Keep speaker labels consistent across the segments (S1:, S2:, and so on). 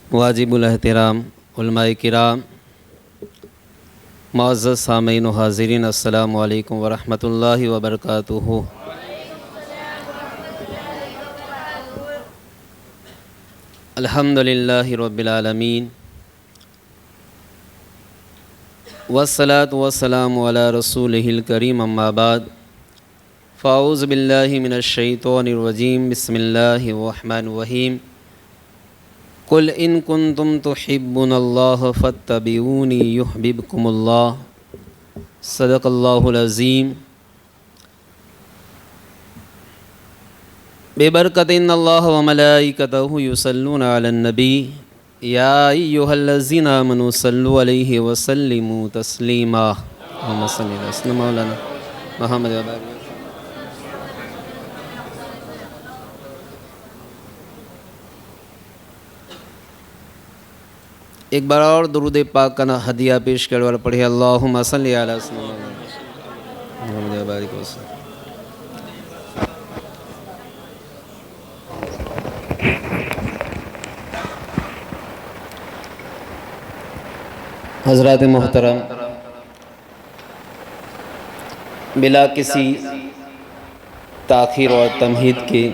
S1: वाजिबुल एहतराम उलमाए किराम, मुअज़्ज़ज़ सामीन व हाज़िरीन, अस्सलामु अलैकुम व रहमतुल्लाहि व बरकातुहू। अल्हम्दुलिल्लाहि रब्बिल आलमीन वस्सलातु वस्सलामु अला रसूलिहिल करीम, अम्मा बाद, फ़ाऊज़ु बिल्लाहि मिनश शैतानिर रजीम, बिस्मिल्लाहिर रहमानिर रहीम। कुल इन कुन्तुम तुहिब्बुनल्लाह फत्तबिऊनी युहब्बिबकुमुल्लाह। सदक़ल्लाहुल अज़ीम। बेबरकतिन्नल्लाह व मलाइकतहु युसल्लूना अलन नबी या अय्युहल्लज़ीना आमनू सल्लु अलैहि व सल्लिमू तस्लीमा। अल्लाहुम्मा सल्लि अला सय्यिदिना मौलाना मुहम्मद व बारिक। एक बार और दुरूद पाक का हदिया पेश करने वाला पढ़े, अल्लाहुम्मा सल्लि अला सय्यिदिना मुहम्मद व बारिक वसल्लम। हज़रात मोहतरम, बिला किसी ताख़ीर और तमहीद के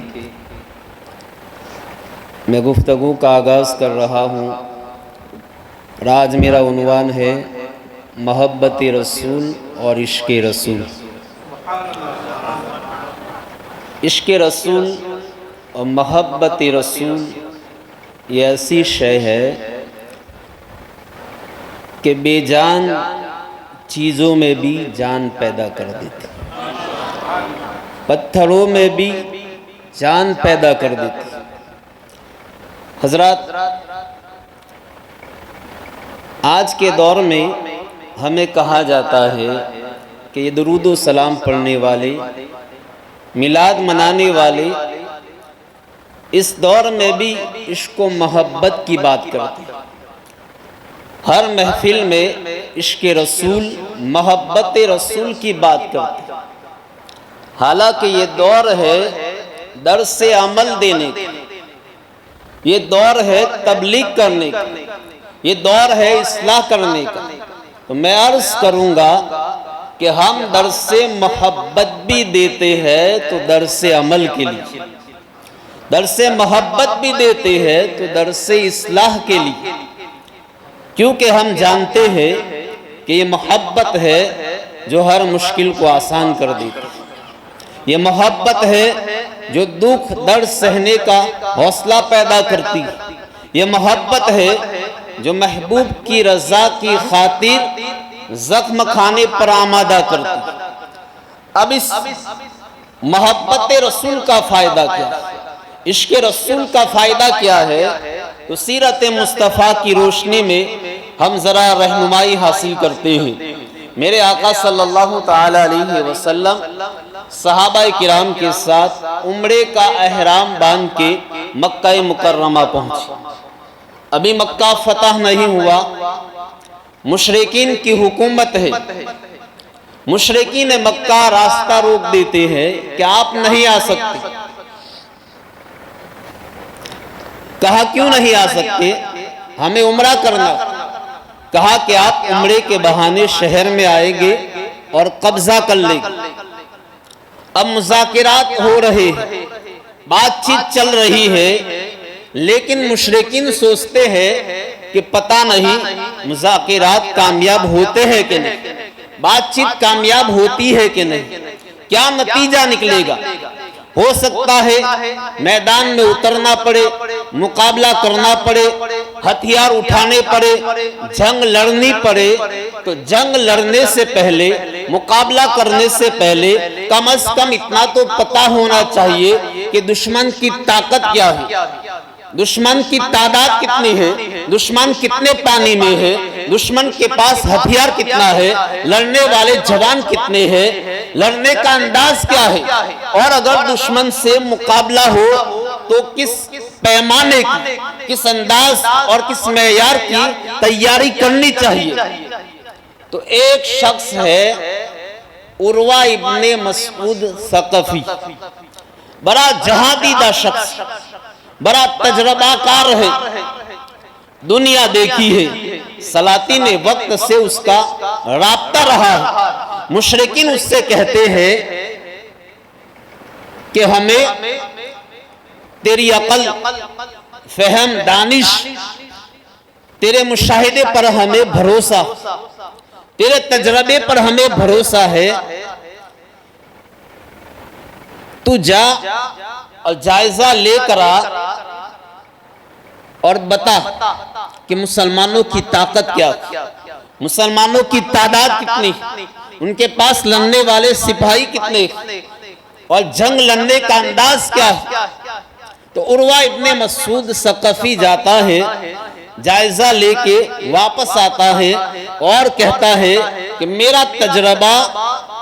S1: मैं गुफ्तगू का आगाज़ कर रहा हूँ। आज मेरा उन्वान है मोहब्बत रसूल और इश्क़ रसूल। इश्क़ रसूल और मोहब्बत रसूल ये ऐसी शय है कि बेजान चीज़ों में भी जान पैदा कर देती, पत्थरों में भी जान पैदा कर देती। हज़रात, आज के दौर में हमें कहा जाता है कि ये दुरूद व सलाम पढ़ने वाले, मिलाद मनाने वाले इस दौर में भी इश्क़ व मोहब्बत की बात करते हैं। हर महफिल में इश्क़ रसूल, मोहब्बत रसूल की बात करते हैं। हालांकि ये दौर है दर्स अमल देने का, ये दौर है तबलीग करने का, ये दौर है इस्लाह करने का। तो मैं अर्ज़ करूँगा कि हम दर्स मोहब्बत भी देते हैं तो दर्स अमल के लिए, दर्स मोहब्बत भी देते हैं तो दर्स इस्लाह के लिए, क्योंकि हम जानते हैं कि ये मोहब्बत है जो हर मुश्किल को आसान कर देती है। ये मोहब्बत है जो दुख दर्द सहने का हौसला पैदा करती है। ये मोहब्बत है जो महबूब की रज़ा की खातिर ज़ख्म खाने पर आमादा करती है। अब इस मोहब्बत रसूल का फ़ायदा क्या है, इश्क़ रसूल का फ़ायदा क्या है, तो सीरत मुस्तफ़ा की रोशनी में हम ज़रा रहनुमाई हासिल करते हैं। मेरे आका सल्लल्लाहु ताला अलैहि वसल्लम सहाबा किराम के साथ उम्रे का एहराम बांध के मक्का मुकर्रमा पहुँचे। अभी मक्का फतह नहीं हुआ, मुशरिकीन की हुकूमत है। मुशरिकीन मक्का रास्ता रोक देते हैं कि आप नहीं आ सकते। कहा क्यों नहीं आ सकते, हमें उम्रा करना। कहा कि आप उम्रे के बहाने शहर में आएंगे और कब्जा कर लेंगे। अब मुज़ाकिरात हो रहे हैं, बातचीत चल रही है, लेकिन मुशरिकीन सोचते हैं कि पता नहीं मुज़ाकिरात कामयाब होते हैं कि नहीं, बातचीत कामयाब होती है कि नहीं, क्या नतीजा निकलेगा। हो सकता है मैदान में उतरना पड़े, मुकाबला करना पड़े, हथियार उठाने पड़े, जंग लड़नी पड़े। तो जंग लड़ने से पहले, मुकाबला करने से पहले कम से कम इतना तो पता होना चाहिए कि दुश्मन की ताकत क्या है, दुश्मन की तादाद कितनी है, दुश्मन कितने पानी में है, दुश्मन के पास हथियार कितना है, लड़ने वाले जवान कितने हैं, लड़ने का अंदाज क्या है, और अगर दुश्मन से मुकाबला हो तो किस पैमाने की, किस अंदाज और किस मेयार की तैयारी करनी चाहिए। तो एक शख्स है उर्वा इब्ने मसूद सकफी, बड़ा जहादीदा शख्स, बड़ा तजर्बाकार है। दुनिया देखी है, सलातीन वक्त से उसका राब्ता रहा है। मुशरिकीन उससे कहते हैं कि हमें तेरी अकल, फहम, दानिश, तेरे मुशाहिदे पर हमें भरोसा, तेरे तजरबे पर हमें भरोसा है। तू जा और जायजा लेकर आ और बता कि मुसलमानों की ताकत क्या, मुसलमानों की तादाद कितनी, उनके पास लड़ने वाले सिपाही कितने और जंग लड़ने का अंदाज क्या है। तो उर्वा इब्ने मसूद सकफी जाता है, जायजा लेके वापस आता है और कहता है कि मेरा तजरबा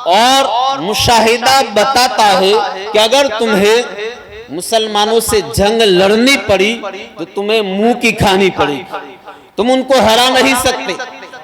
S1: और मुशाहिदा बताता है कि अगर तुम्हें मुसलमानों से जंग लड़नी पड़ी तो तुम्हें मुंह की खानी पड़ी। तुम उनको हरा नहीं सकते,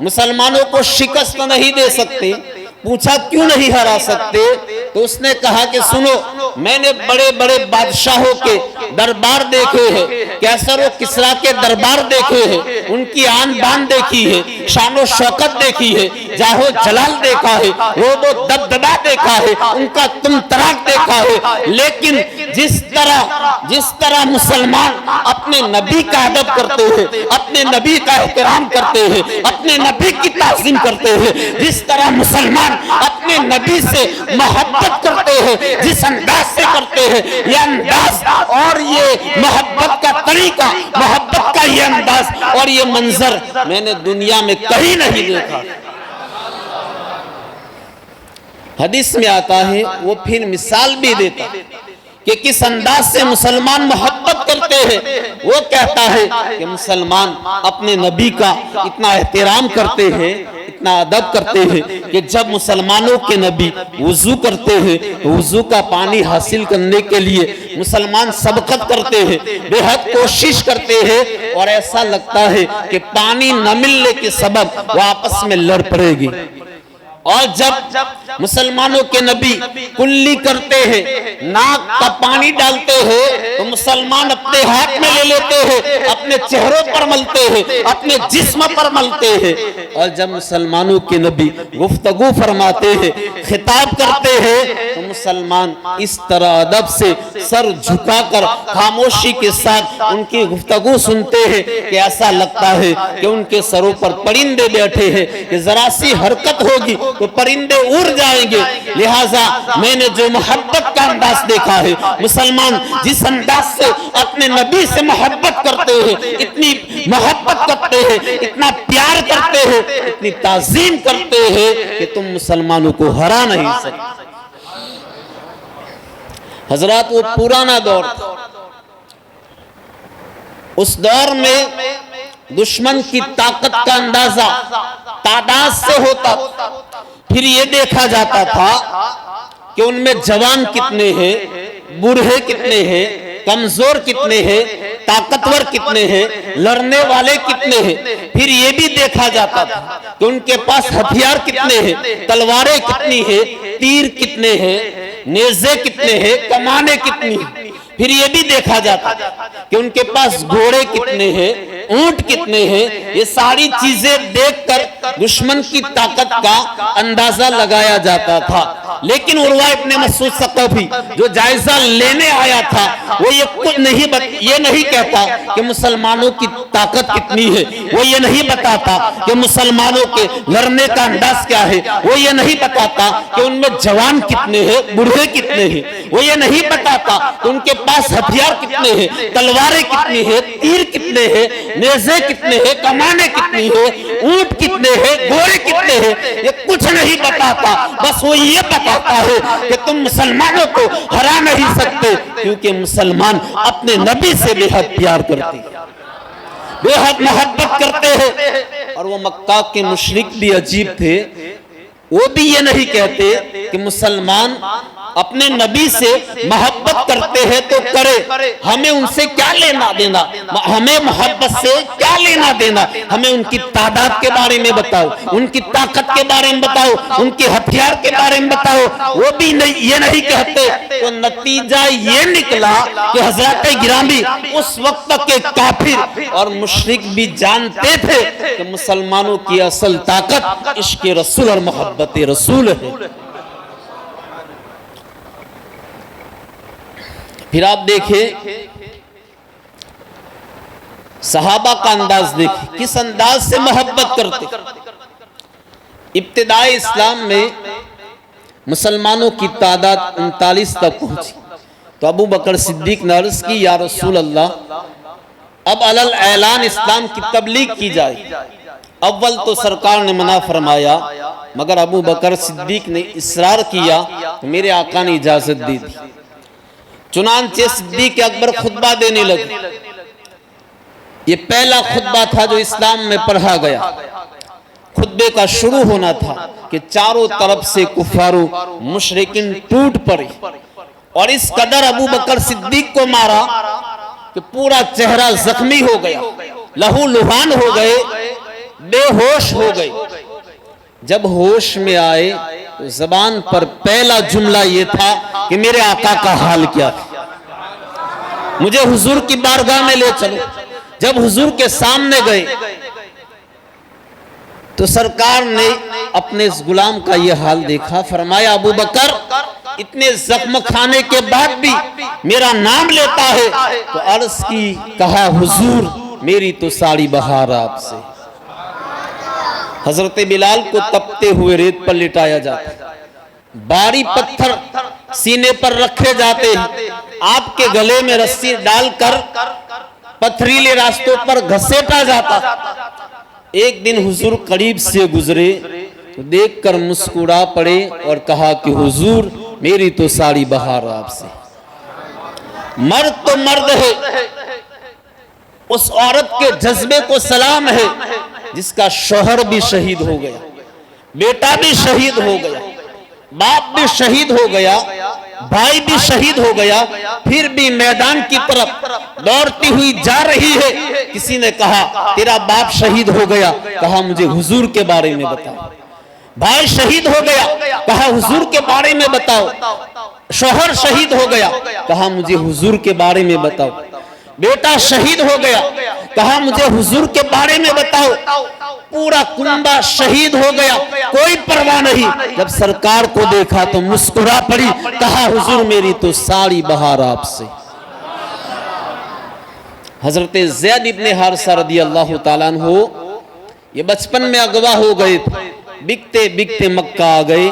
S1: मुसलमानों को शिकस्त नहीं दे सकते। पूछा क्यों नहीं हरा सकते? तो उसने कहा कि सुनो, मैंने बड़े बड़े बादशाहों के दरबार देखे हैं, कैसर और किसरा के दरबार देखे हैं, उनकी आन बान देखी है, शानो शौकत देखी है, जाहो जलाल देखा है, रोबो दबदबा देखा है, उनका तुम तराक देखा है। लेकिन जिस तरह मुसलमान अपने नबी का अदब करते हैं, अपने नबी का एहतराम करते हैं, अपने नबी की ताज़ीम करते हैं, जिस तरह मुसलमान अपने नबी से मोहब्बत करते हैं, जिस अंदाज से करते हैं, ये अंदाज और ये मोहब्बत का तरीका, मोहब्बत का ये अंदाज और ये मंजर मैंने दुनिया में कहीं नहीं देखा। हदीस में आता है, वो फिर मिसाल भी देता कि किस अंदाज से मुसलमान मोहब्बत करते हैं। वो कहता है कि मुसलमान अपने नबी का इतना एहतराम करते हैं, इतना अदब करते हैं कि जब मुसलमानों के नबी वुजू करते हैं, वुजू का पानी हासिल करने के लिए मुसलमान सबकत करते हैं, बेहद कोशिश करते हैं और ऐसा लगता है कि पानी न मिलने के सबब वो आपस में लड़ पड़ेगी। और जब मुसलमानों के नबी कुल्ली करते हैं, नाक का पानी डालते हैं, तो मुसलमान अपने हाथ में ले लेते हैं, अपने चेहरों पर मलते हैं, अपने जिस्म पर मलते हैं। और जब मुसलमानों के नबी गुफ्तगू फरमाते हैं, खिताब करते हैं, तो मुसलमान इस तरह अदब से सर झुकाकर खामोशी के साथ उनकी गुफ्तगू सुनते हैं कि ऐसा लगता है कि उनके सरों पर परिंदे बैठे हैं, कि जरा सी हरकत होगी तो परिंदे उड़ जाएंगे। लिहाजा मैंने जो मोहब्बत का अंदाज देखा है, मुसलमान जिस अंदाज से अपने नबी से मोहब्बत करते हैं, इतनी मोहब्बत करते हैं, इतना प्यार करते हैं, इतनी ताज़ीम करते हैं कि तुम मुसलमानों को हरा नहीं सकते। हजरात, वो पुराना दौर, उस दौर में दुश्मन की ताकत का अंदाजा तादाद से होता। फिर ये देखा जाता था कि उनमें जवान कितने हैं, बूढ़े कितने हैं, कमजोर कितने हैं, ताकतवर कितने हैं, लड़ने वाले कितने हैं। फिर ये भी देखा जाता था कि उनके पास हथियार कितने हैं, तलवारें कितनी हैं, तीर कितने हैं, नेज़े कितने हैं, कमाने कितनी हैं। फिर ये भी देखा जाता कि उनके पास घोड़े कितने हैं, ऊंट कितने हैं। ये सारी चीजें देखकर दुश्मन की ताकत का अंदाजा लगाया जाता था। लेकिन उर्वा इब्ने मसूद सकफी जो जायजा लेने आया था, वो ये कुछ ये नहीं कहता कि मुसलमानों की ताकत कितनी है, वो ये नहीं बताता कि मुसलमानों के लड़ने का अंदाज क्या है, वो ये नहीं बताता कि उनमें जवान कितने हैं, बूढ़े कितने हैं, वो ये नहीं बताता कि उनके पास हथियार कितने हैं, तलवारें कितनी है, तीर कितने हैं, नेज़े कितने हैं, कमाने कितनी है, ऊंट कितने हैं, घोड़े कितने हैं। ये कुछ नहीं बताता, बस वो ये बताता है कि तुम मुसलमानों को हरा नहीं सकते, क्योंकि मुसलमान अपने नबी से बेहद प्यार करते हैं, बेहद मोहब्बत करते हैं। और वो मक्का के मुशरिक भी अजीब थे, वो भी ये नहीं कहते कि मुसलमान अपने नबी से मोहब्बत करते हैं तो करे, हमें उनसे क्या लेना देना, हमें मोहब्बत से क्या लेना देना। हमें उनकी तादाद के बारे में बताओ, उनकी ताकत के बारे में बताओ, उनके हथियार के बारे में बताओ, वो भी नहीं, ये नहीं कहते। तो नतीजा ये निकला कि हजरत गिरामी उस वक्त के काफिर और मुशरिक भी जानते थे कि मुसलमानों की असल ताकत इश्क रसूल और मोहब्बत रसूल है। फिर आप देखिए सहाबा का अंदाज देखिए, किस अंदाज से मोहब्बत करते। इब्तिदाई इस्लाम में मुसलमानों की तादाद 39 तक पहुंची तो अबू बकर सिद्दीक ने अर्ज की, या रसूल अल्लाह, अब अलल ऐलान इस्लाम की तबलीग की जाए। अव्वल तो सरकार ने मना फरमाया, मगर अबू बकर सिद्दीक ने इसरार किया तो मेरे आका ने इजाजत दी थी। चुनांचे सिद्दीक अकबर खुतबा देने लगे। ये पहला खुतबा था जो इस्लाम में पढ़ा गया। खुतबे का शुरू होना था कि चारों तरफ से कुफारो मुशरिकिन टूट पड़े और इस कदर अबू बकर सिद्दीक को मारा कि पूरा चेहरा जख्मी हो गया, लहू लुहान हो गए, बेहोश हो गए। जब होश में आए तो जबान पर पहला जुमला यह था कि मेरे आका का हाल क्या था, मुझे हुजूर की बारगाह में ले चलो। जब हुजूर के सामने गए तो सरकार ने अपने इस गुलाम का यह हाल देखा। फरमाया, अबू बकर इतने जख्म खाने के बाद भी मेरा नाम लेता है। तो अर्ज की, कहा, हुजूर मेरी तो साड़ी बहार आपसे। हजरत बिलाल को तपते हुए रेत पर लिटाया जाता, भारी पत्थर सीने पर रखे जाते हैं, आपके गले में रस्सी डालकर पथरीले रास्तों पर घसीटा जाता। एक दिन हुजूर करीब से गुजरे तो देखकर मुस्कुरा पड़े और कहा कि हुजूर मेरी तो साड़ी बहार आपसे। मर्द तो मर्द है, उस औरत के जज्बे को सलाम है जिसका शौहर भी शहीद हो गया, बेटा भी शहीद हो गया, बाप भी शहीद हो गया, भाई भी शहीद हो गया, फिर भी मैदान की तरफ दौड़ती हुई जा रही है। किसी ने कहा, तेरा बाप शहीद हो गया, कहा मुझे हुजूर के बारे में बताओ। भाई शहीद हो गया, कहा हुजूर के बारे में बताओ। शौहर शहीद हो गया, कहा मुझे हुजूर के बारे में बताओ। बेटा शहीद हो गया, कहा मुझे हुजूर के बारे में बताओ। पूरा कुंबा शहीद हो गया, कोई परवाह नहीं। जब सरकार को देखा तो मुस्कुरा पड़ी, कहा हुजूर मेरी तो साड़ी बहार आपसे। हजरत ज़ैद इब्ने हारिसा रदी अल्लाह ताला अन्हु ये बचपन में अगवा हो गए थे, बिकते बिकते मक्का आ गए।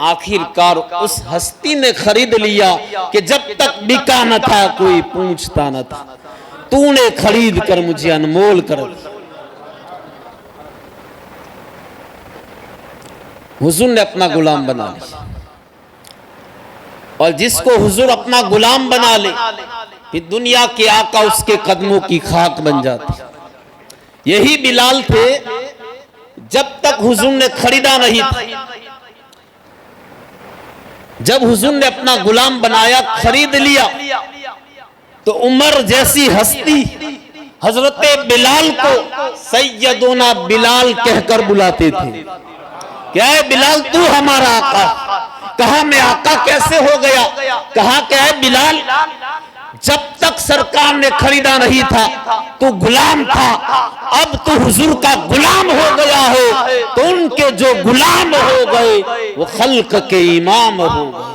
S1: आखिरकार उस हस्ती ने खरीद लिया कि जब तक बिका न था कोई पूछता न था, तूने खरीद कर मुझे अनमोल कर दिया। हुजूर ने अपना गुलाम बना लिया, और जिसको हुजूर अपना गुलाम बना ले फिर दुनिया के आका उसके कदमों की खाक बन जाती। यही बिलाल थे, जब तक हुजूर ने खरीदा नहीं था। जब हुजूर ने अपना गुलाम बनाया, खरीद लिया, तो उमर जैसी हस्ती हजरत बिलाल को सैयदोना बिलाल कहकर बुलाते थे। क्या है बिलाल, तू हमारा आका? कहा मैं आका कैसे हो गया? कहा क्या है बिलाल, जब तक सरकार ने खरीदा नहीं था तो गुलाम था, अब तो हुजूर का गुलाम हो गया है, तो उनके जो गुलाम हो गए वो खल्क के इमाम हो गए।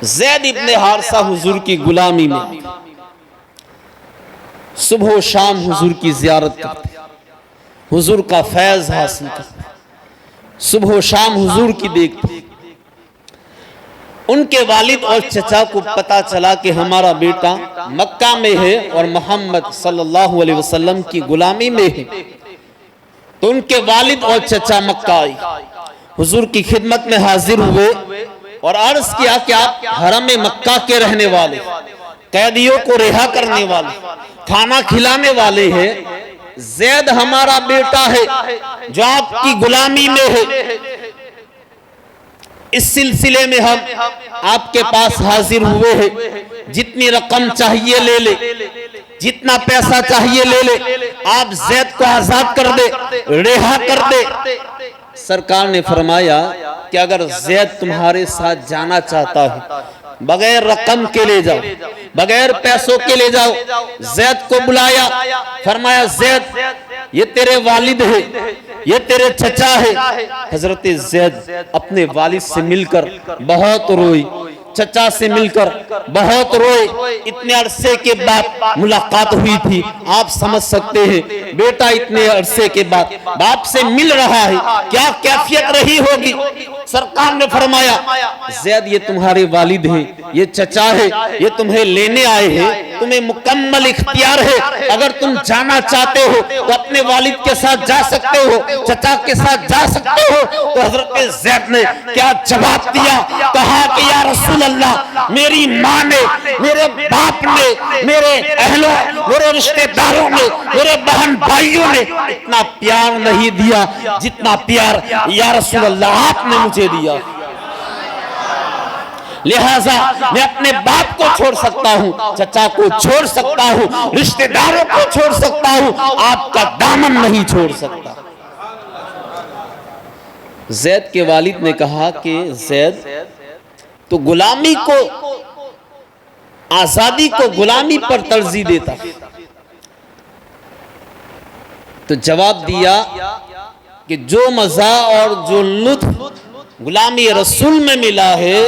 S1: ज़ैद इब्ने हारिसा हुजूर की गुलामी में सुबह शाम हुजूर की जियारत करते, हुजूर का फैज हासिल करते, सुबह शाम हुजूर की देखते। उनके वालिद और चचा को पता चला कि हमारा बेटा मक्का में है और मोहम्मद सल्लल्लाहु अलैहि वसल्लम की गुलामी में है, तो उनके वालिद और चचा मक्का आए, हुजूर की खिदमत में हाजिर हुए और अर्ज किया कि आप हरम मक्का के रहने वाले, कैदियों को रिहा करने वाले, खाना खिलाने वाले हैं। ज़ैद हमारा बेटा है जो आपकी गुलामी में है। इस सिलसिले में हम आपके पास हाजिर हुए हैं। जितनी रकम चाहिए ले ले, जितना पैसा चाहिए ले ले, आप जैद को आजाद कर दे, रिहा कर दे। सरकार ने फरमाया कि अगर जैद तुम्हारे साथ जाना चाहता है, बगैर रकम के ले जाओ, बगैर पैसों के ले जाओ। जैद को बुलाया, फरमाया जैद ये तेरे वालिद है, ये तेरे चचा है। हजरत जैद अपने वालिद से मिलकर बहुत रोई, चचा से मिलकर बहुत रोए। इतने अरसे के बाद मुलाकात हुई थी। आप समझ सकते हैं, बेटा इतने अरसे के बाद बाप से मिल रहा है, क्या कैफियत रही होगी। सरकार ने फरमाया जैद ये तुम्हारे वालिद हैं, ये चचा है, ये तुम्हें लेने आए हैं, तुम्हें मुकम्मल इख्तियार है। अगर तुम जाना चाहते हो तो अपने वालिद के साथ जा सकते हो, चचा के साथ जा सकते हो। तो हजरत जैद ने क्या जवाब दिया, कहा कि या रसूल अल्लाह, मेरी माँ ने, मेरे बाप ने, मेरे अहलों, मेरे रिश्तेदारों ने, मेरे बहन भाइयों ने इतना प्यार नहीं दिया जितना प्यार या रसूल अल्लाह आपने मुझे दिया। लिहाजा मैं अपने बाप को छोड़ सकता हूँ, चचा को छोड़ सकता हूँ, रिश्तेदारों को छोड़ सकता हूँ, आपका दामन नहीं छोड़ सकता। जैद के वालिद ने कहा कि जैद तो गुलामी को, आजादी को गुलामी पर तरजीह देता। तो जवाब दिया कि जो मजा और जो लुत्फ गुलामी रसूल में मिला है,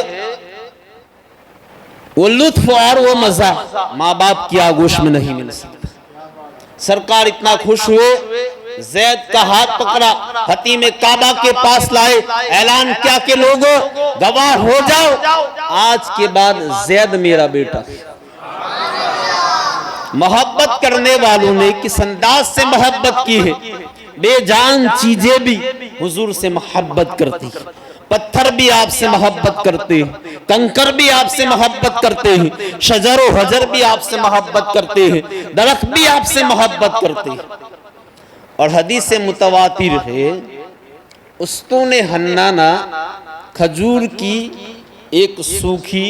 S1: वो लुत्फ और वो मजा माँ बाप की आगोश में नहीं मिल सकता। सरकार इतना खुश हुए, जैद का हाथ पकड़ा, हतीम काबा के पास लाए, ऐलान किया कि लोगों गवाह हो जाओ, आज के बाद जैद मेरा बेटा। मोहब्बत करने वालों ने किस अंदाज से मोहब्बत की है। बेजान चीजें भी हुजूर से मोहब्बत करती, पत्थर भी आपसे मोहब्बत करते हैं, कंकर भी आपसे मोहब्बत करते हैं, शजर व हजर भी आपसे मोहब्बत करते हैं, दरख्त भी आपसे मोहब्बत करते हैं। और हदीस से मुतवातिर है, उस्तूने हन्नाना खजूर की एक सूखी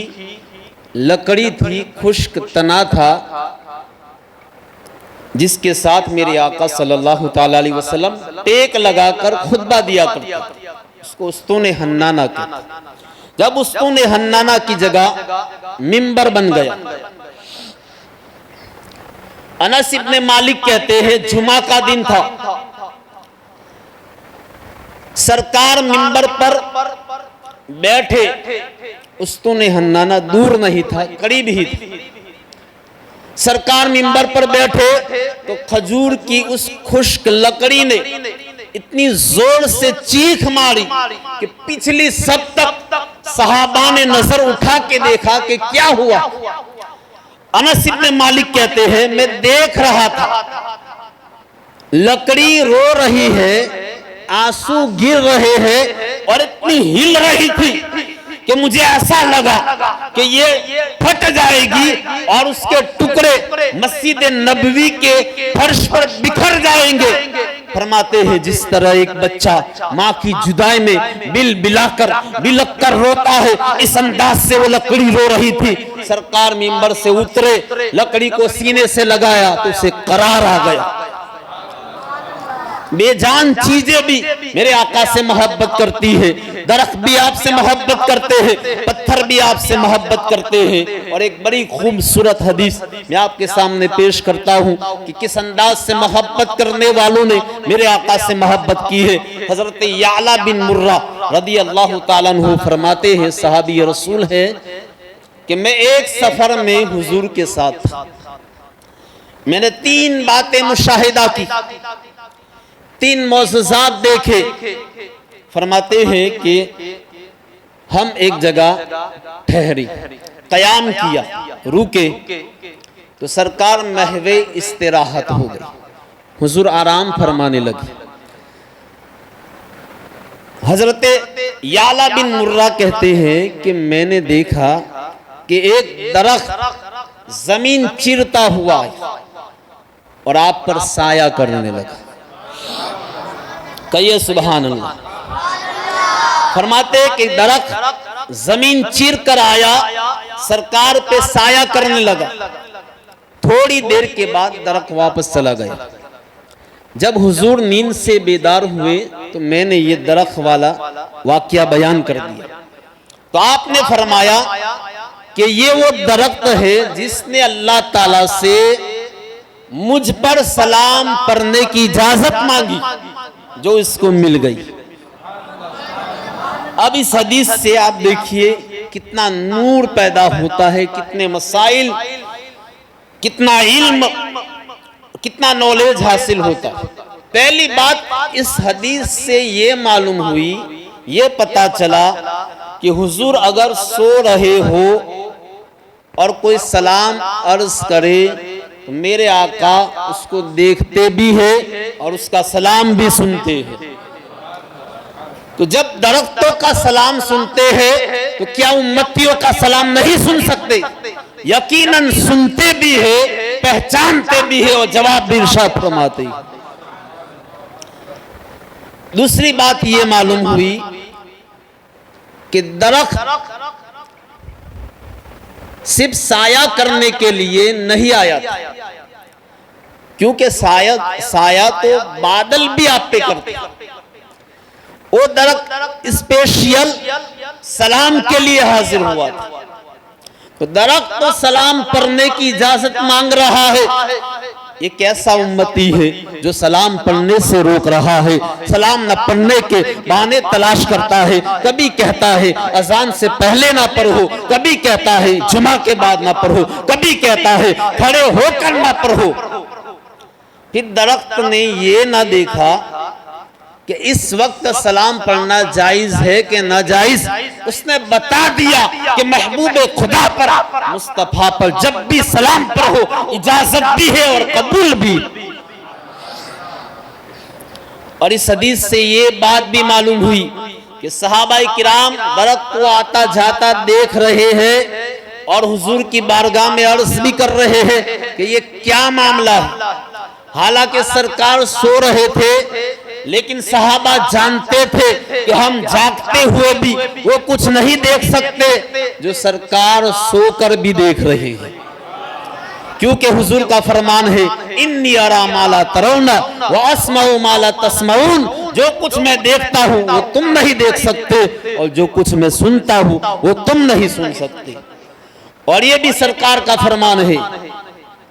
S1: लकड़ी थी, खुश्क तना था, जिसके साथ मेरे आका सल्लल्लाहु ताला अलैहि वसल्लम टेक लगाकर खुतबा दिया करते थे। उसको उस्तूने हन्नाना कहते। जब उस्तूने हन्नाना की जगह मिंबर बन गया, अनस इब्ने मालिक कहते हैं जुमा का दिन था, सरकार मिंबर पर बैठे, उस्तूने हन्नाना दूर नहीं था, करीब ही थी। सरकार मिंबर पर बैठे तो खजूर की उस खुश्क लकड़ी ने इतनी जोर से चीख मारी कि पिछली सब तक सहाबा ने नजर उठा के देखा कि क्या हुआ। अनस इब्ने मालिक कहते हैं मैं देख रहा था, लकड़ी रो रही है, आंसू गिर रहे हैं और इतनी हिल रही थी कि मुझे ऐसा लगा कि ये फट जाएगी और उसके टुकड़े मस्जिद नबवी के फर्श पर बिखर जाएंगे। फरमाते हैं जिस तरह एक बच्चा माँ की जुदाई में बिलक कर रोता है, इस अंदाज से वो लकड़ी रो रही थी। सरकार मिंबर से उतरे, लकड़ी को सीने से लगाया तो उसे करार आ गया। बेजान चीजें भी मेरे आका से मोहब्बत करती है, दरख्त भी आपसे मोहब्बत करते हैं, पत्थर भी आपसे मोहब्बत करते हैं। और एक बड़ी खूबसूरत हदीस मैं आपके सामने पेश करता हूं कि किस अंदाज से मोहब्बत करने वालों ने मेरे आका से मोहब्बत की है। हजरत याला बिन मुर्रा रदी अल्लाह ताला अन्हु फरमाते हैं, सहाबी रसूल है, कि मैं एक सफर में हुजूर के साथ था, मैंने 3 बातें मुशाहिदा की, 3 मौजज़ात देखे। फरमाते हैं कि हम एक जगह ठहरी, कयाम किया, रुके, तो सरकार महवे इस्तिराहत हो गई, हुजूर आराम फरमाने लगे। हजरत याला बिन मुर्रा कहते हैं कि मैंने देखा कि एक दरख्त जमीन चीरता हुआ और आप पर साया करने लगा। कहिए सुभान अल्लाह। फरमाते हैं कि दरख्त जमीन चीर कर आया, सरकार पे साया करने लगा। थोड़ी देर के बाद दरख्त वापस चला गया। जब हुजूर नींद से बेदार हुए तो मैंने ये दरख्त वाला वाकया बयान कर दिया। तो आपने फरमाया कि ये वो दरख्त है जिसने अल्लाह ताला से मुझ पर सलाम पढ़ने की इजाजत मांगी, जो इसको मिल गई। अब इस हदीस से आप देखिए कितना नूर पैदा होता है, कितने मसाइल, कितना इल्म, कितना नॉलेज हासिल होता है। पहली बात इस हदीस से ये मालूम हुई, ये पता चला कि हुजूर अगर सो रहे हो और कोई सलाम अर्ज करे तो मेरे आका उसको देखते भी है और उसका सलाम भी सुनते हैं। तो जब दरख्तों का सलाम सुनते हैं तो क्या उम्मतियों का सलाम नहीं सुन सकते? यकीनन सुनते भी है, पहचानते भी है और जवाब भी इरशाद फरमाते। दूसरी बात यह मालूम हुई कि दरख्त सिर्फ साया करने के लिए नहीं आया था, क्योंकि साया तो बादल भी आप पे करते। वो दरख्त स्पेशल सलाम के लिए हाजिर हुआ था। तो दरख्त तो सलाम पढ़ने की इजाजत मांग रहा है। ये कैसा उम्मती है जो सलाम पढ़ने से रोक रहा है, सलाम न पढ़ने के बहाने तलाश करता है। कभी कहता है अजान से पहले ना पढ़ो, कभी कहता है जुमा के बाद ना पढ़ो, कभी कहता है खड़े होकर ना पढ़ो। फिर दरख्त ने ये ना देखा कि इस वक्त सलाम पढ़ना जायज है कि नाजायज। उसने बता दिया कि महबूब खुदा पर, मुस्तफा पर जब भी सलाम पढ़ो इजाजत भी है और कबूल भी। और इस हदीस से ये बात भी मालूम हुई कि सहाबाए किराम दरख्त को आता जाता देख रहे हैं और हुजूर की बारगाह में अर्ज भी कर रहे हैं कि ये क्या मामला है। हालांकि सरकार सो रहे थे, लेकिन सहाबा जानते थे कि हम जागते हुए भी वो कुछ नहीं देख सकते जो सरकार सोकर भी देख रहे हैं। क्योंकि हुजूर का फरमान है इन्नी अरा माला तरौना व अस्माउ माला तस्माउन। जो कुछ मैं देखता हूं वो तुम नहीं देख सकते, और जो कुछ मैं सुनता हूं वो तुम नहीं सुन सकते। और ये भी सरकार का फरमान है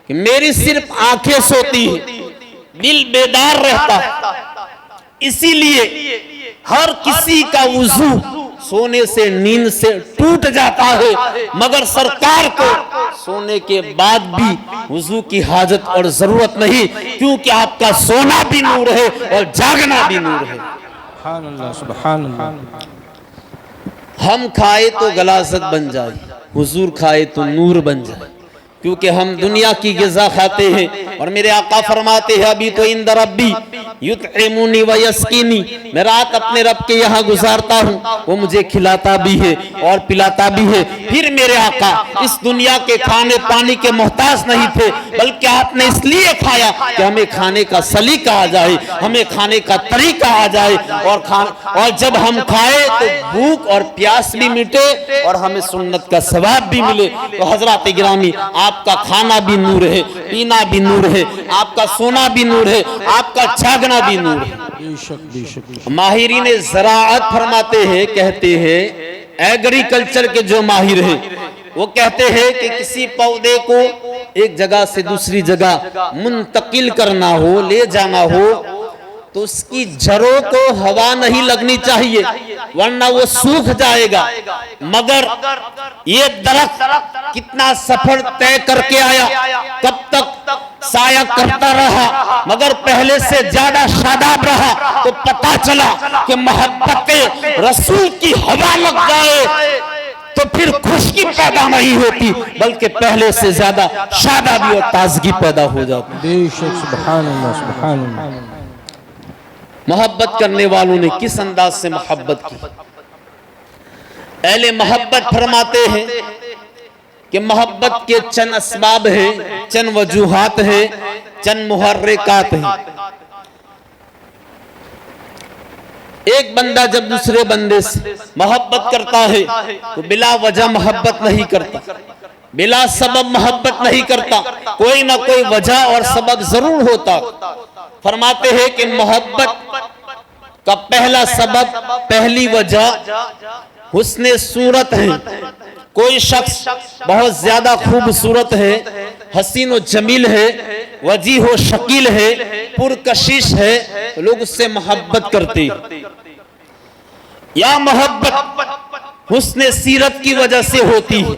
S1: कि मेरी सिर्फ आंखें सोती है, दिल बेदार रहता है। इसीलिए हर किसी का वुजू सोने से, नींद से टूट जाता है, मगर सरकार को सोने के बाद भी वुजू की हाजत और जरूरत नहीं, क्योंकि आपका सोना भी नूर है और जागना भी नूर है। सुभान अल्लाह, सुभान अल्लाह। हम खाए तो गलाजत बन जाए, हुजूर खाए तो नूर बन जाए। क्योंकि हम दुनिया की गिज़ा खाते हैं और मेरे आका फरमाते हैं अभी तो इंद रब्बी युतइमुनी व यस्कीनी, मैं रात अपने रब के यहाँ गुजारता हूँ, वो मुझे खिलाता भी है और पिलाता भी है। फिर मेरे आका इस दुनिया के खाने पानी के मोहताज नहीं थे, बल्कि आपने इसलिए खाया कि हमें खाने का सलीका आ जाए, हमें खाने का तरीका आ जाए, और जब हम खाए तो भूख और प्यास भी मिटे और हमें सुन्नत का सवाब भी मिले। तो हजरत गिरामी, आपका खाना भी नूर है, पीना भी नूर है, आपका सोना भी नूर है, आपका जागना भी नूर है। माहिरीन ज़राअत फरमाते हैं, कहते हैं एग्रीकल्चर के जो माहिर हैं वो कहते हैं कि किसी पौधे को एक जगह से दूसरी जगह मुंतकिल करना हो, ले जाना हो, तो उसकी जड़ों को हवा नहीं लगनी चाहिए, वरना वो सूख जाएगा। मगर ये दरख्त कितना सफर तय करके आया, कब तक साया करता रहा, मगर पहले से ज्यादा शादाब रहा। तो पता चला कि मोहब्बत रसूल की हवा लग जाए तो फिर खुशकी पैदा नहीं होती, बल्कि पहले से ज्यादा शादाबी और ताजगी पैदा हो जाती। बेशक, सुभान अल्लाह, सुभान अल्लाह। मोहब्बत करने वालों ने किस अंदाज से मोहब्बत की। अहले मोहब्बत फरमाते हैं कि मोहब्बत के चंद असबाब हैं, चंद वजूहात हैं, चंद मुहर्रिकात हैं। एक बंदा जब दूसरे बंदे से मोहब्बत करता है तो बिला वजह मोहब्बत नहीं करता, बिला सबब मोहब्बत नहीं करता, कोई ना कोई वजह और सबब जरूर होता। फरमाते हैं कि मोहब्बत का पहला सबब, पहली वजह हुस्ने सूरत है। कोई शख्स बहुत ज्यादा खूबसूरत है, हसीन व जमील है, वजीह व शकील है, पुरकशिश है, तो लोग उससे मोहब्बत करते। या मोहब्बत हुस्ने सीरत की वजह से होती है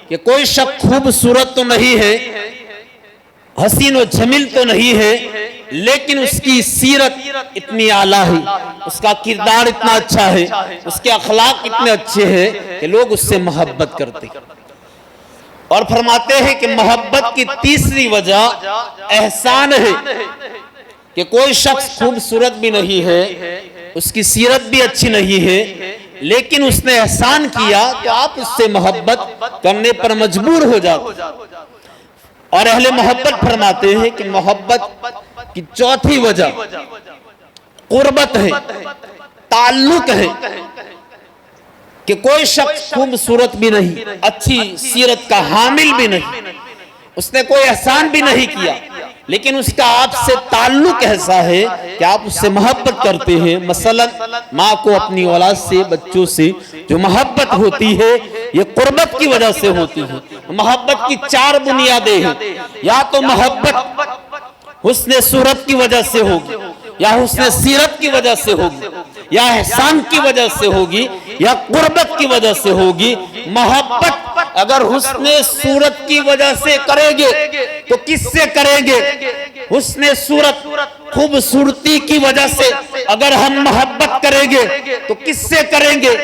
S1: कि कोई शख्स खूबसूरत तो नहीं है, हसीन व जमील तो नहीं है, लेकिन उसकी सीरत इतनी आला है, उसका किरदार इतना अच्छा है, उसके अखलाक इतने अच्छे हैं कि लोग उससे मोहब्बत करते। और फरमाते हैं कि मोहब्बत की तीसरी वजह एहसान है कि कोई शख्स खूबसूरत भी नहीं है, उसकी सीरत भी अच्छी नहीं है, लेकिन उसने एहसान किया तो आप उससे मोहब्बत करने पर मजबूर हो जाते। और अहले मोहब्बत फरमाते हैं कि मोहब्बत की चौथी वजह कुर्बत है, ताल्लुक है कि कोई शख्स खूबसूरत भी नहीं, अच्छी सीरत का हामिल भी नहीं, उसने कोई एहसान भी नहीं किया, लेकिन उसका आपसे ताल्लुक ऐसा है कि आप उससे मोहब्बत करते हैं। मसलन माँ को अपनी औलाद से, बच्चों से जो मोहब्बत होती है ये कुर्बत की वजह से होती है। मोहब्बत की चार बुनियादें हैं, या तो मोहब्बत हुस्ने सूरत की वजह से होगी, या हुस्ने सीरत की वजह से होगी, या एहसान की वजह से होगी, या कुर्बत की वजह से होगी। मोहब्बत अगर हुस्ने सूरत की वजह से करेंगे तो किससे करेंगे? हुस्ने सूरत, खूबसूरती की वजह से अगर हम मोहब्बत करेंगे तो किससे करेंगे?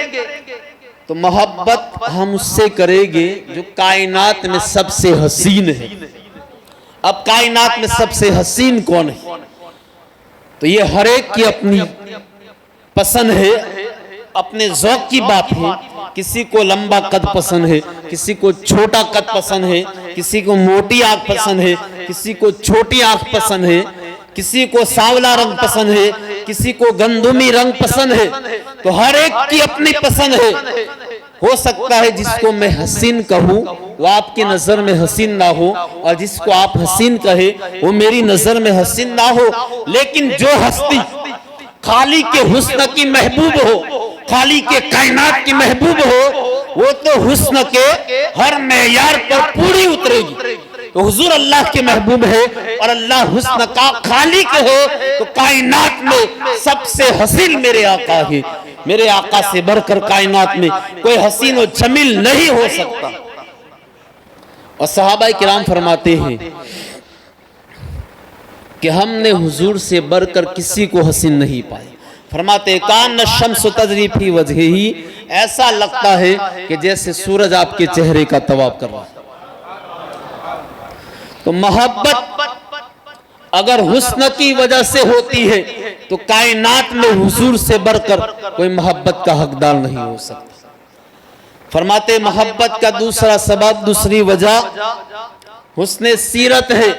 S1: तो मोहब्बत हम उससे करेंगे जो कायनात में सबसे हसीन है। अब कायनात में सबसे हसीन कौन है? तो ये हर एक की अपनी पसंद है, अपने ज़ौक़ की बात है। किसी को लंबा कद पसंद है, किसी को छोटा कद पसंद है, किसी को मोटी आंख पसंद है, किसी को छोटी आंख पसंद है, किसी को सांवला रंग पसंद है, किसी को गंधुमी रंग पसंद है। तो हर एक की अपनी पसंद है। हो सकता है जिसको मैं हसीन कहूँ वो आपकी नजर में हसीन ना हो, और जिसको आप हसीन कहे वो मेरी नजर में हसीन ना हो, लेकिन जो हस्ती खाली के हुस्न की महबूब हो, खाली के कायनात की महबूब हो, वो तो हुस्न के हर मेयार पर पूरी उतरेगी। तो हुजूर अल्लाह के महबूब है और अल्लाह हुस्न का खालिक है, तो कायनात में सबसे हसीन मेरे आका है। मेरे आका से बढ़कर कायनात में कोई हसीन और जमील नहीं हो सकता। और सहाबाए किराम फरमाते हैं कि हमने हुजूर से बढ़कर किसी को हसीन नहीं पाया। फरमाते कान शम्स तजरी फी वजहिही, ऐसा लगता है कि जैसे सूरज आपके चेहरे का तवाफ कर रहा है। तो मोहब्बत अगर हुस्न की वजह से होती है तो कायनात में हुजूर से बढ़कर कोई मोहब्बत का हकदार नहीं हो सकता। फरमाते मोहब्बत का दूसरा सबब, दूसरी वजह हुस्ने सीरत है।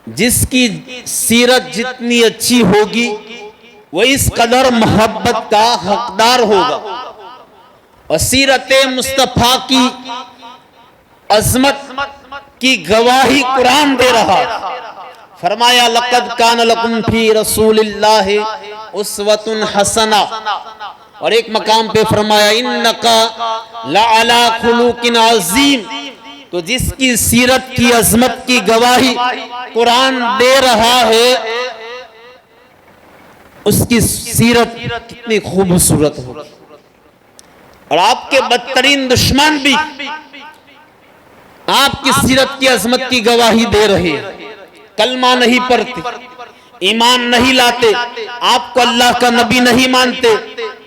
S1: जिसकी सीरत जितनी अच्छी होगी वो इस कदर मोहब्बत का हकदार होगा। और सीरत मुस्तफा की अजमत की गवाही कुरान दे रहा। फरमाया लक़द कान लकुम फी रसूलिल्लाहि उस्वतुन हसना। और एक मकाम पे फरमाया इन्नका लअला खुलुकिन अज़ीम। तो जिसकी सीरत की अजमत की गवाही कुरान दे रहा है उसकी सीरत कितनी खूबसूरत होगी। और आपके बदतरीन दुश्मन भी आपकी सीरत की अजमत की गवाही दे रहे हैं। कलमा नहीं पढ़ते, ईमान नहीं लाते, आपको अल्लाह का नबी नहीं मानते,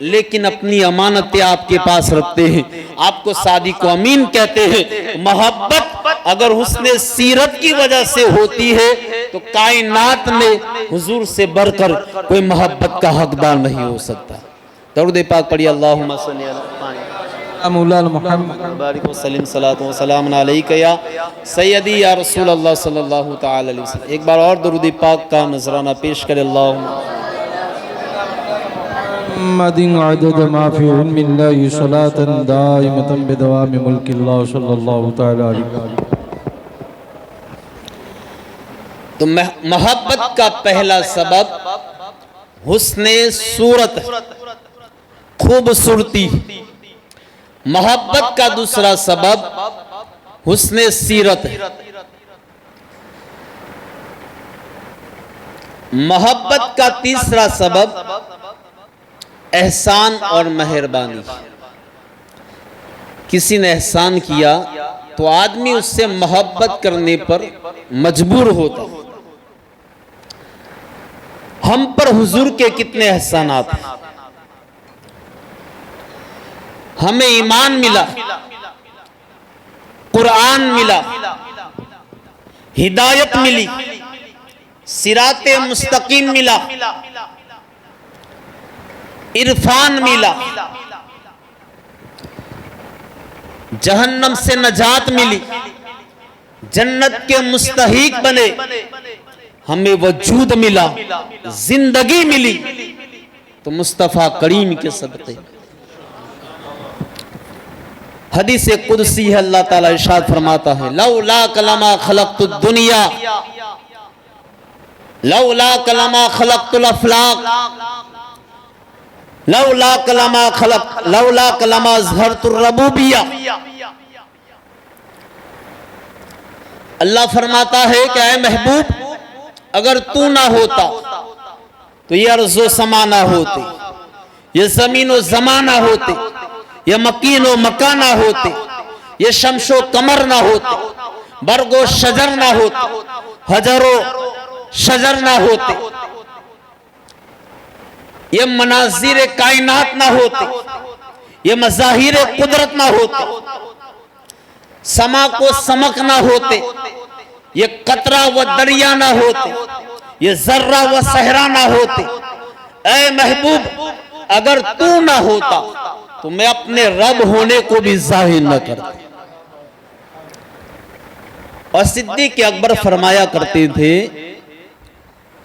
S1: लेकिन अपनी अमानतें आपके पास रखते हैं, आपको सादिक व अमीन कहते हैं। मोहब्बत अगर हुस्ने सीरत की वजह से होती है तो कायनात में हुजूर से बढ़कर कोई मोहब्बत का हकदार नहीं हो सकता। दरूद पाक पढ़िए, अल्लाहुम्मा सल्ली अला मौलाना मुहम्मद बारिक व सल्लिम सलातो व सलाम अलैका या सय्यदी या रसूल अल्लाह सल्लल्लाहु तआला अलैहि वसल्लम। एक बार और दरूद पाक का नजराना पेश करें। अल्लाहुम्मा
S2: मुहम्मदिन अदद मा फी इल्मिल्लाहि सलातन दाइमतन बिदवामि मुल्किल्लाह सल्लल्लाहु तआला अलैहि वसल्लम।
S1: तो मोहब्बत का पहला सबब हुस्ने सूरत, खूबसूरती। मोहब्बत का दूसरा सबब हुस्ने सीरत। मोहब्बत का तीसरा सबब एहसान और मेहरबानी। किसी ने एहसान किया तो आदमी उससे मोहब्बत करने पर मजबूर होता। हम पर हुजूर के कितने एहसानात हैं। हमें ईमान मिला, कुरान मिला, हिदायत मिली, सिराते मुस्तकीम मिला, इरफान मिला, जहन्नम से नजात मिली, जन्नत के मुस्तहीक बने, हमें वजूद मिला, जिंदगी मिली, तो मुस्तफा करीम के सदक़े। हदीस कुदसी है, अल्लाह ताला इरशाद फरमाता है, लौला कलमा खलक़तुद दुनिया लौला कलमा खलक़तुल अफ़लाक लौला कलमा ज़हरतुर रबूबिया। अल्लाह फरमाता है कि ऐ महबूब, अगर तू ना होता तो ये अर्ज़ो समा ना होते, ये ज़मीन व ज़माना होते, ये मकीन व मकाना होते, ये शमशो कमर ना होते, बरगो शजर ना होते, हजरो शजर ना होते, ये मनाजिर कायनात ना होते, ये मज़ाहिर कुदरत ना होते, समा को समक ना होते, ये कतरा व दरिया ना होते, ये जर्रा व सहरा ना होते। ऐ महबूब, अगर तू ना होता तो मैं अपने रब होने को भी जाहिर न करता। और सिद्दीक़ अकबर फरमाया करते थे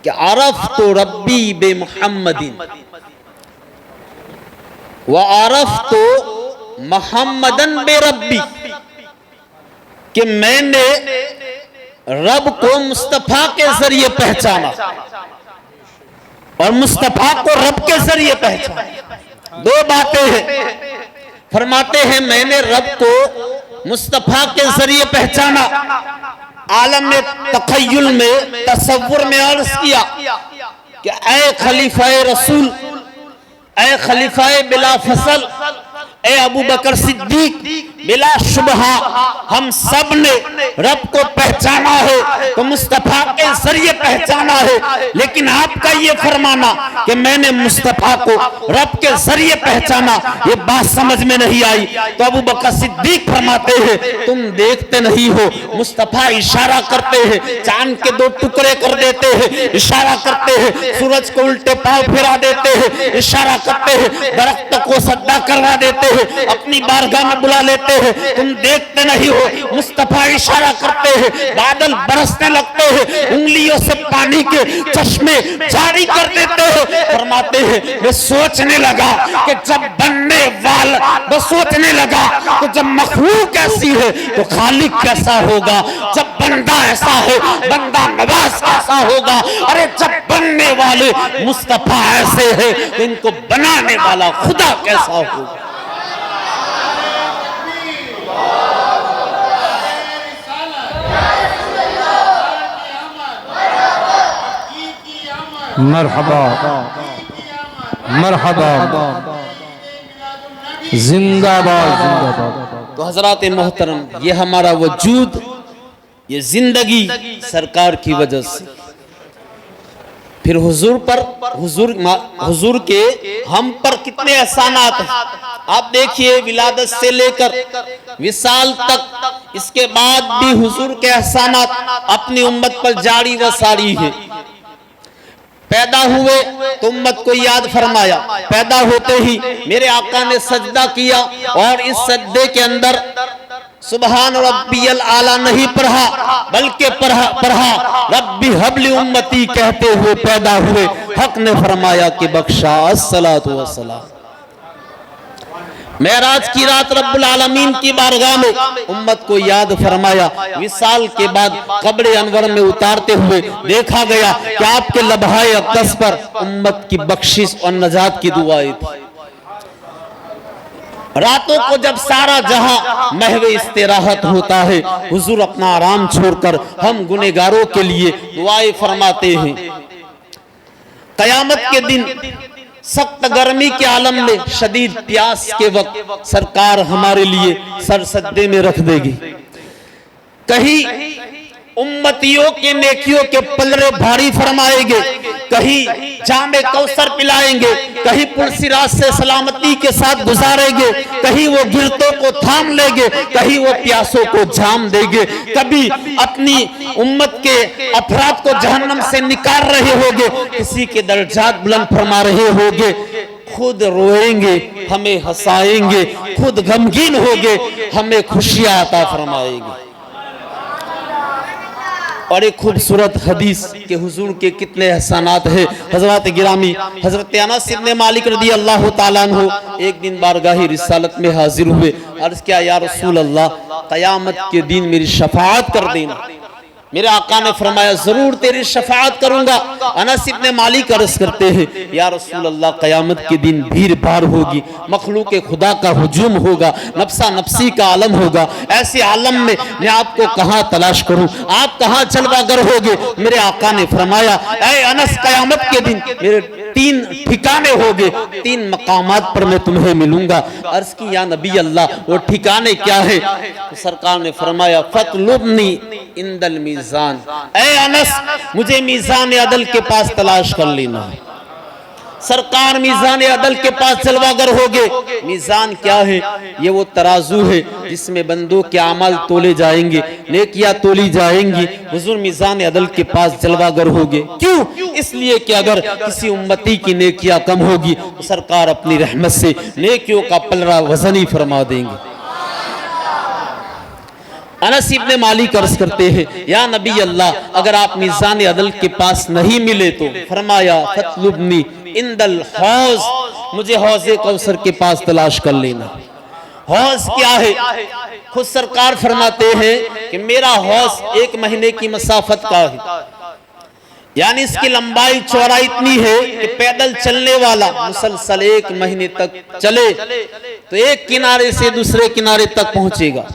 S1: कि आरफ तो रब्बी बे मुहम्मदिन व आरफ तो मुहम्मदन बे रब्बी, कि मैंने रब को मुस्तफा के जरिए पहचाना और मुस्तफा को रब के जरिए पहचाना। दो बातें हैं। फरमाते हैं मैंने रब को मुस्तफा के जरिए पहचाना, आलम में तखय्युल में, तसव्वुर में अर्ज किया कि ऐ खलीफाए रसूल, ऐ खलीफाए बिला फसल, ऐ अबू बकर सिद्दीक, बिला शुबहा हम सब ने रब को पहचाना है तो मुस्तफा के जरिए पहचाना है। लेकिन आपका ये फरमाना कि मैंने मुस्तफा को रब के जरिए पहचाना, ये बात समझ में नहीं आई। तो अबू बकर सिद्दीक फरमाते हैं तुम देखते नहीं हो, मुस्तफा इशारा करते हैं, चांद के दो टुकड़े कर देते हैं, इशारा करते हैं, सूरज को उल्टे पांव फिरा देते हैं, इशारा करते हैं, दरख्त को सद्दा करवा देते हैं, अपनी बारगाह में बुला लेते हैं, तुम देखते नहीं हो। मुस्तफा इशारा करते हैं, बादल बरसने लगते हैं, उंगलियों से पानी के चश्मे जारी कर देते हैं। फरमाते हैं मैं सोचने लगा कि जब बनने वाला, मैं सोचने लगा कि जब मखलूक ऐसी है तो खालिक कैसा होगा, जब बंदा ऐसा है बंदा नवाज कैसा होगा। अरे जब बनने वाले मुस्तफा ऐसे हैं तो इनको बनाने वाला खुदा कैसा होगा।
S2: मरहबा मरहबा, जिंदाबाद जिंदाबाद।
S1: तो हजरात मोहतरम, ये हमारा वजूद, ये जिंदगी सरकार की वजह से। फिर हुजूर पर, हुजूर के हम पर कितने एहसानात हैं। आप देखिए विलादत से लेकर विसाल तक, इसके बाद भी हुजूर के एहसानात अपनी उम्मत पर जारी व सारी है। पैदा हुए तो उम्मत को याद फरमाया, पैदा होते ही मेरे आका ने सजदा किया और इस सजदे के अंदर सुबहान रब्बियल आला नहीं पढ़ा, बल्कि पढ़ा रब्बी हबली उम्मती कहते हुए पैदा हुए। हक ने फरमाया कि बख्शा अस्सलातु वस्सलाम। मेराज की रात रब्बुल आलमीन की बारगाह में उम्मत को याद फरमाया। विसाल के बाद कब्र अनवर में उतारते हुए देखा गया कि आपके लम्हाए अक़दस पर उम्मत की बख्शिश और नजात की दुआएं थी। रातों को जब सारा जहां महवे इस्तिराहत होता है, हुजूर अपना आराम छोड़कर हम गुनेगारों के लिए दुआएं फरमाते हैं। कयामत के दिन सख्त गर्मी के आलम में शदीद प्यास के वक्त सरकार हमारे लिए सर सज्जे में रख देगी। कहीं उम्मतियों के नेकियों के पलरे भारी फरमाएंगे, कहीं जामे कौसर पिलाएंगे, कहीं पुलसिरात से सलामती के साथ गुजारेंगे, कहीं वो गिरतों को थाम लेंगे, कहीं वो प्यासों को जाम देंगे। कभी अपनी उम्मत के अफराद को जहन्नम से निकाल रहे होंगे, किसी के दर्जात बुलंद फरमा रहे होंगे। खुद रोएंगे हमें हंसाएंगे, खुद गमगीन होंगे हमें खुशियां अता फरमाएंगे। और एक खूबसूरत हदीस के हुजूर के कितने एहसानात है। हज़रत गिरामी हज़रत अनस इब्न मालिक रज़ी अल्लाह ताला अन्हु एक दिन बारगाही रिसालत में हाजिर हुए। अर्ज़ किया, या रसूल अल्लाह, क़यामत के दिन मेरी शफाअत कर देना। मेरे आका ने फरमाया, जरूर तेरी शफाअत करूंगा। अनस इब्न मालिक अर्ज़ करते हैं, या रसूल अल्लाह, क़यामत के दिन भीड़ भाड़ होगी, मखलूक खुदा का हुजूम होगा, नफ्सा नफ्सी का आलम होगा। ऐसे आलम में मैं आपको कहाँ तलाश करूं, आप कहाँ जलवागर होगे। मेरे आका ने फरमाया, ऐ अनस, क़यामत के दिन मेरे 3 ठिकाने होंगे, 3 मकामात पर मैं तुम्हें मिलूंगा। अर्ज़ की, या नबी अल्लाह, वो ठिकाने क्या है? तो सरकार ने फरमाया, फतलुबनी इंदल मीज़ान। ऐ अनस, मुझे मीज़ान अदल के पास तलाश कर लेना है। सरकार मीज़ान अदल के पास जलवागर होगे। मीज़ान क्या है? ये वो तराजू है जिसमें बंदों के अमल तोले जाएंगे, नेकियां तोली जाएंगी। हुजूर मीज़ान अदल के पास जलवागर होगे। क्यों? इसलिए कि अगर किसी उम्मती की नेकियां कम होगी तो सरकार अपनी रहमत से नेकियों का पलड़ा वजनी फरमा देंगे। अनस इब्न मालिक अर्ज करते हैं, या नबी अल्लाह, अगर आप मीज़ान अदल के पास नहीं मिले तो फरमाया, फतलुबनी इंदल हौज, मुझे हौज़े कौसर के पास तलाश कर लेना। हौज क्या है? खुद सरकार फरमाते हैं कि मेरा हौज 1 महीने की मसाफत का है, यानी इसकी लंबाई चौड़ाई इतनी है कि पैदल चलने वाला मुसलसल 1 महीने तक चले तो एक किनारे से दूसरे किनारे तक पहुंचेगा।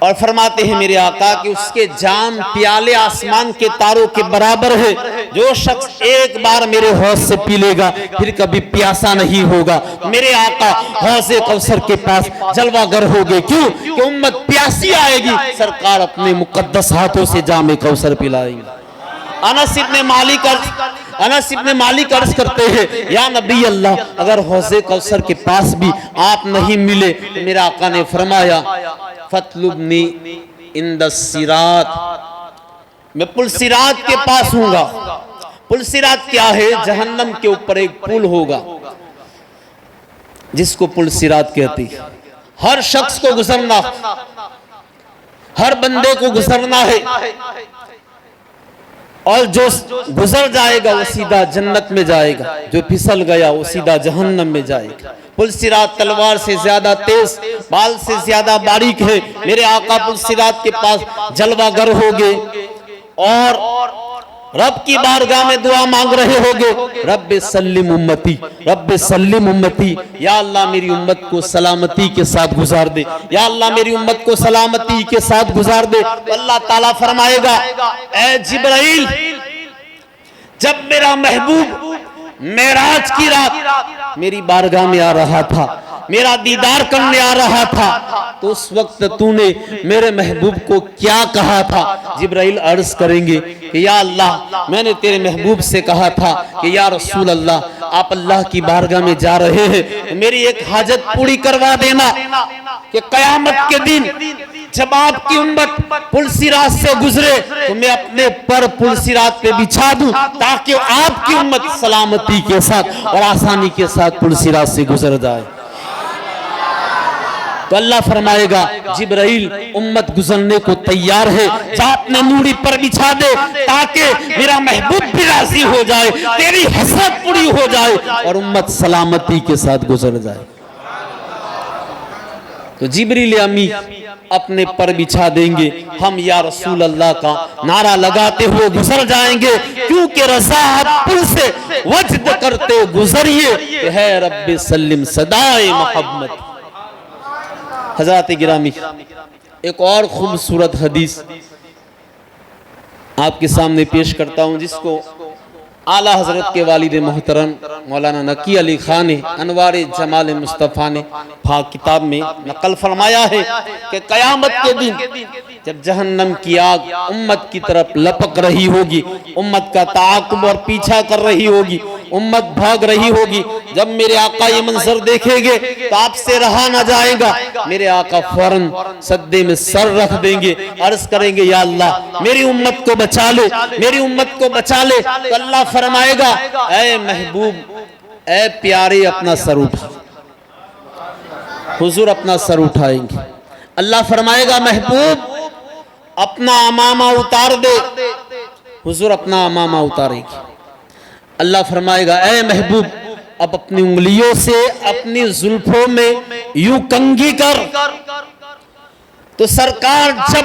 S1: और फरमाते हैं मेरे आका कि उसके जाम प्याले आसमान के तारों के बराबर है। जो शख्स एक बार मेरे हौज से पी लेगा फिर कभी प्यासा नहीं होगा। मेरे आका हौज़े कौसर के पास जलवागर होंगे। क्यों? कि उम्मत प्यासी आएगी, सरकार अपने मुकद्दस हाथों से जामे कौसर पिलाएंगे। अनस इब्न मालिक अर्ज करते हैं, या नबी अल्लाह, अगर हौज़े कौसर के पास भी आप नहीं मिले तो मेरे आका ने फरमाया, फतलुबनी इंदस सिरात, मैं पुलसिरात के पास हूंगा। पुलसिरात क्या है? जहन्नम के ऊपर एक पुल होगा जिसको पुलसिरात कहती है। हर शख्स को गुजरना, हर बंदे को गुजरना है, और जो गुजर जाएगा वो सीधा जन्नत में जाएगा, जो फिसल गया वो सीधा जहन्नम में जाएगा। पुलसिरात तलवार से ज्यादा तेज, बाल से ज्यादा बारीक है। मेरे आका पुलसिरात के पास जलवागर होगे और रब की बारगाह में दुआ मांग रहे होगे, रब्बे सल्लिम उम्मती, रब्बे सल्लिम उम्मती, या अल्लाह मेरी उम्मत को सलामती के साथ गुजार दे, या अल्लाह मेरी उम्मत को सलामती के साथ गुजार दे। तो अल्लाह ताला फरमाएगा, ऐ जिब्राइल, जब मेरा महबूब मेराज की रात मेरी बारगाह में आ रहा था, मेरा दीदार करने आ रहा था, तो उस वक्त तूने मेरे महबूब को क्या कहा था? जिब्राइल अर्ज करेंगे कि या अल्लाह, मैंने तेरे महबूब से कहा था कि या रसूल अल्लाह, आप अल्लाह की बारगाह में जा रहे हैं तो मेरी एक हाजत पूरी करवा देना कि कयामत के दिन जब आपकी उम्मत पुलसिरात से गुजरे तो मैं अपने पर पुलसिरात पे बिछा दूं ताकि आपकी उम्मत सलामती के साथ और आसानी के साथ पुलसिरात से गुजर जाए। तो अल्लाह फरमाएगा जिब्राइल उम्मत गुजरने को तैयार है, जा अपने नूरी पर बिछा दे ताकि मेरा महबूब भी राजी हो जाए, तेरी हसरत पूरी हो जाए और उम्मत सलामती के साथ गुजर जाए। तो जिब्रील अमी अपने पर बिछा देंगे, हम या रसूल अल्लाह का नारा लगाते हुए गुजर जाएंगे, क्योंकि रज़ा पुल से वजद करते गुजरिए है रब्बे सल्लिम सदाए मोहम्मद। हज़रात गिरामी, एक और खूबसूरत हदीस आपके सामने पेश करता हूं, जिसको आला हजरत के वालिद मोहतरम मौलाना नकी अली खान ने अनवारे जमाल मुस्तफ़ा ने फाक किताब में नकल फरमाया है कि क़यामत के दिन जब जहन्नम की आग उम्मत की तरफ लपक रही होगी, उम्मत का ताक़ुब और पीछा कर रही होगी, उम्मत भाग रही होगी, जब मेरे आका ये मंजर देखेंगे तो आपसे रहा ना जाएगा, मेरे आका फौरन सद्दे में सर रख देंगे, अर्ज करेंगे या अल्लाह मेरी उम्मत को बचा ले, मेरी उम्मत को बचा ले। तो अल्लाह फरमाएगा ऐ महबूब, ऐ प्यारे, अपना सर उठा। हुजूर अपना सर उठाएंगे, अल्लाह फरमाएगा महबूब अपना अमामा उतार दे, हुजूर अपना अमामा उतारेंगे। अल्लाह फरमाएगा ऐ महबूब अब अपनी उंगलियों से अपनी जुल्फों में यूं कंघी कर। तो सरकार जब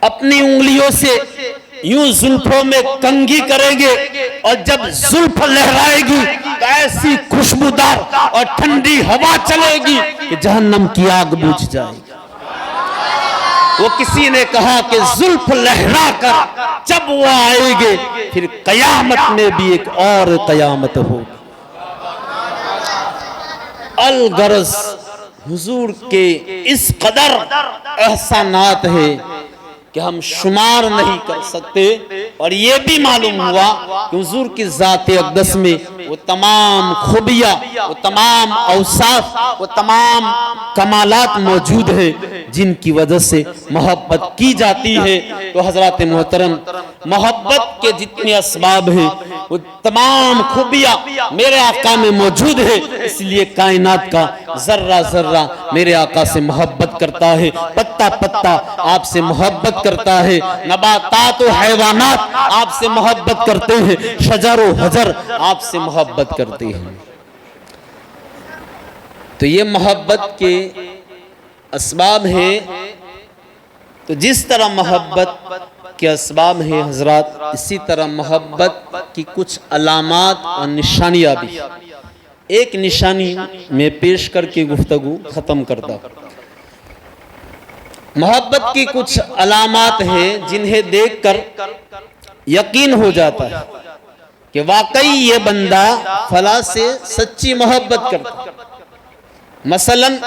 S1: अपनी उंगलियों से यूं जुल्फों में कंघी करेंगे और जब जुल्फ लहराएगी तो ऐसी खुशबूदार और ठंडी हवा चलेगी कि जहन्नम की आग बुझ जाएगी। वो किसी ने कहा कि जुल्फ लहरा कर जब वो आएंगे फिर कयामत में भी एक और कयामत होगी। अलगरज हुजूर के इस कदर एहसानात है कि हम शुमार नहीं कर सकते, और ये भी मालूम हुआ कि हुजूर की ज़ात अक़दस में वो तमाम खूबियाँ, वो तमाम औसाफ, वो तमाम कमालात मौजूद है जिनकी वजह से मोहब्बत की जाती है। तो हज़रात मोहतरम, मोहब्बत के जितने असबाब हैं वो तमाम खूबियाँ मेरे आका में मौजूद है, इसलिए कायनात का जर्रा जर्रा मेरे आका से मोहब्बत करता है, पत्ता पत्ता आपसे मोहब्बत करता है, नबातात और हैवानात आपसे मोहब्बत करते हैं, शजर व हजर आपसे मोहब्बत करते हैं। तो ये मोहब्बत के असबाब हैं। तो जिस तरह मोहब्बत के असबाब हैं हजरात, इसी तरह मोहब्बत की कुछ अलामात और निशानियाँ भी। एक निशानी में पेश करके गुफ्तगू ख़त्म करता हूँ। मोहब्बत की कुछ अलामात हैं जिन्हें देखकर यकीन हो जाता है कि वाकई ये बंदा फला से सच्ची मोहब्बत करता है। मसलन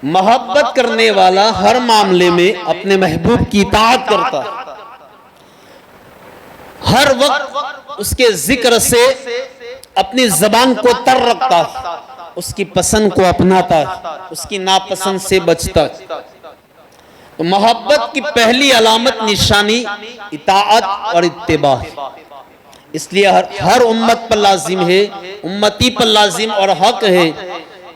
S1: मोहब्बत करने वाला हर मामले में अपने महबूब की इताअत करता है, हर वक्त उसके जिक्र से अपनी जबान को तर रखता है, उसकी पसंद को अपनाता है, उसकी नापसंद से बचता है। तो मोहब्बत की पहली अलामत निशानी इताअत और इत्तिबा है। इसलिए हर उम्मत पर लाजिम है, उम्मती पर लाजिम और हक है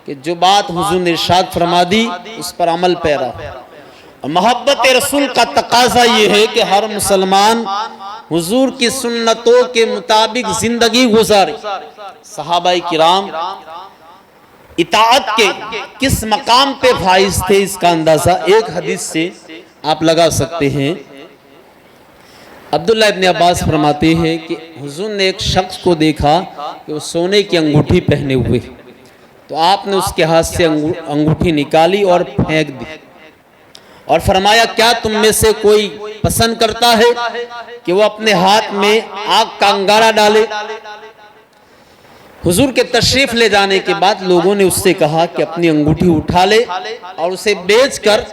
S1: कि जो बात हुजूर ने इरशाद फरमा दी उस पर अमल पैरा। मोहब्बत रसूल का तकाजा ये है कि हर मुसलमान हुजूर की सुन्नतों के मुताबिक जिंदगी गुजारे। सहाबाए किराम इताअत के किस मकाम पे फाइज थे, इसका अंदाजा एक हदीस से आप लगा सकते हैं। अब्दुल्लाह इब्न अब्बास फरमाते हैं कि हुजूर ने एक शख्स को देखा कि वो सोने की अंगूठी पहने हुए, तो आपने उसके हाथ से अंगूठी निकाली और फेंक दी और फरमाया क्या तुम में से कोई पसंद करता है कि वो अपने हाथ में आग का अंगारा डाले। हुजूर के तशरीफ ले जाने के बाद लोगों ने उससे कहा कि अपनी अंगूठी उठा ले और उसे बेचकर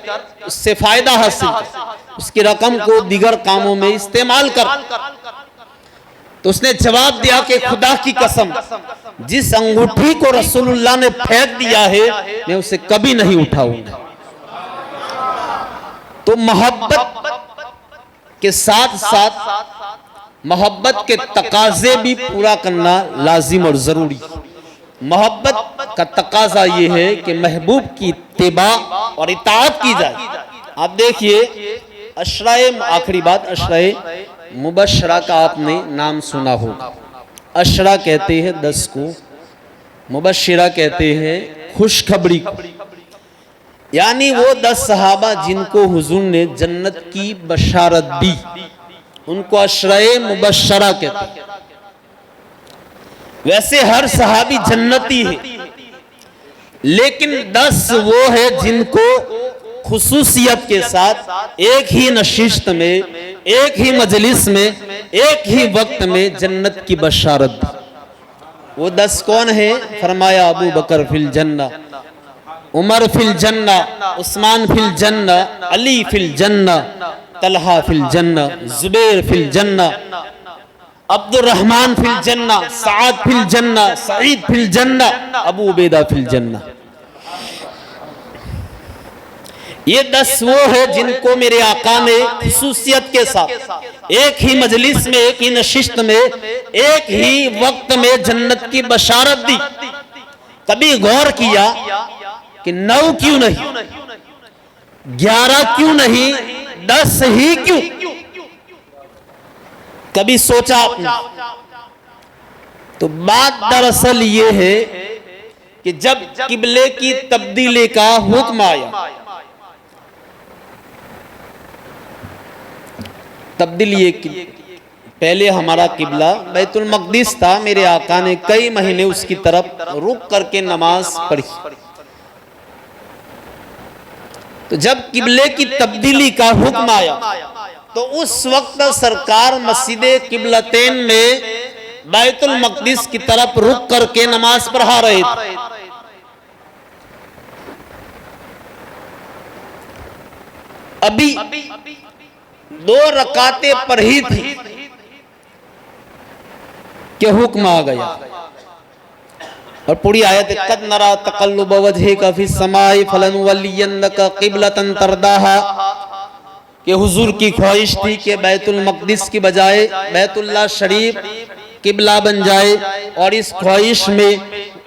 S1: उससे फायदा हासिल कर, उसकी रकम को दीगर कामों में इस्तेमाल कर। तो उसने जवाब दिया कि खुदा की कसम, जिस अंगूठी को रसूलुल्लाह ने फेंक दिया है मैं उसे कभी नहीं उठाऊंगा। तो मोहब्बत के साथ साथ मोहब्बत के तकाजे भी पूरा करना लाजिम और जरूरी। मोहब्बत का तकाजा ये है कि महबूब की इत्तिबा और इताअत की जाए। आप देखिए अशराए, आखिरी बात, अशराए मुबशरा का आपने नाम सुना होगा। अशरा कहते हैं 10 को, मुबशरा कहते हैं खुशखबरी को। यानी वो 10 सहाबा जिनको हुजूर ने जन्नत की बशारत दी, उनको अशराए मुबशरा कहते हैं। वैसे हर सहाबी जन्नती है, लेकिन 10 वो है जिनको खुसूसियत के साथ एक ही नशिस्त में, एक ही मजलिस में, एक ही वक्त में जन्नत की बशारत दी। वो 10 कौन है? फरमाया अबू बकर फिल जन्ना, उमर फिल जन्ना, उस्मान फिल जन्ना, अली फिल जन्ना, तलहा फिल जन्ना, जुबैर फिल जन्ना, अब्दुर्रहमान फिल जन्ना, साद फिल जन्ना, सईद फिल जन्ना, अबू उबैदा फिल जन्ना। ये 10 वो है जिनको मेरे आका ने खुसूसियत के साथ एक ही मजलिस में, एक ही नशिस्त में, एक ही वक्त में जन्नत की बशारत दी। कभी गौर किया कि 9 क्यों नहीं, 11 क्यों नहीं, 10 ही क्यों? कभी सोचा आपने? तो बात दरअसल ये है कि जब किबले की तब्दीली का हुक्म आया, तब्दीली ये कि पहले हमारा किबला बैतुल मक़दिस था। मेरे आका ने कई महीने उसकी तरफ रुक करके नमाज पढ़ी। तो जब किबले की तब्दीली का हुक्म आया तो उस वक्त सरकार मस्जिद किबलतैन में बैतुल मक़दिस की तरफ रुक करके नमाज पढ़ा रहे थे। अभी 2 रकातें पढ़ी थी कि हुक्म आ गया और पूरी आयत कद नरा तक़ल्लुब वजहिका फिस समाई फलनुवल्लियन्नका क़िबलतन तरदाहा, कि हुजूर की ख्वाहिश थी कि बैतुल मक़दिस की बजाय बैतुल्लाह शरीफ किबला बन जाए। और इस ख्वाहिश में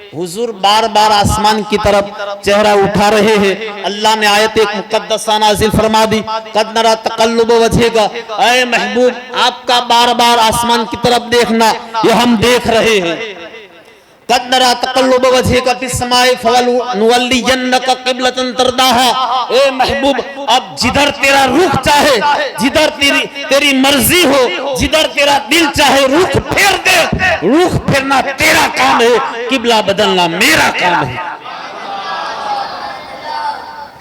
S1: हुजूर बार बार आसमान की तरफ चेहरा उठा रहे हैं। अल्लाह ने आयत एक मुक़द्दसा नाज़िल फरमा दी, कद नरा तक़ल्लुब वजहिका, ऐ महबूब आपका बार बार आसमान की तरफ देखना ये हम देख रहे हैं। कद नरा तक़ल्लुब वजहिका फिस समाई फलनुवल्लियन्नका क़िबलतन तरदाहा, ए महबूब अब जिधर तेरा रुख चाहे, जिधर तेरी मर्जी हो, जिधर तेरा दिल चाहे रुख फेर दे। रुख फेरना तेरा काम है, किबला बदलना मेरा काम है।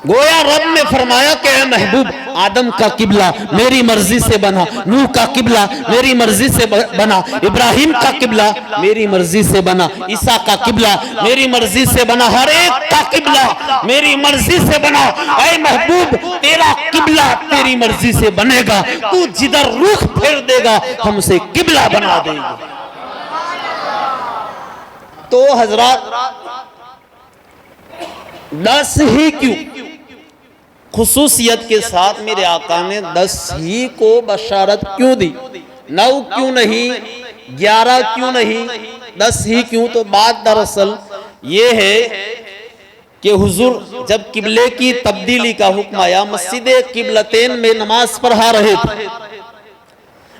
S1: गोया रब ने फरमाया कि ए महबूब आदम का किबला मेरी मर्जी से बना, नूह का किबला मेरी मर्जी से बना, इब्राहिम का किबला मेरी मर्जी से बना, ईसा का किबला मेरी मर्जी से बना, हर एक का किबला मेरी मर्जी से बना। ऐ महबूब तेरा किबला तेरी मर्जी से बनेगा, तू जिधर रुख फेर देगा हम उसे किबला बना देंगे। तो हजरात 10 ही क्यों? खुसूसियत के साथ मेरे आका ने 10 ही को बशारत क्यों दी? 9 क्यों नहीं, 11 क्यों नहीं, 10 ही क्यों? तो बात दरअसल ये है कि हुजूर जब किबले की तब्दीली का हुक्म आया, मस्जिद किबलतैन में नमाज पढ़ा रहे थे,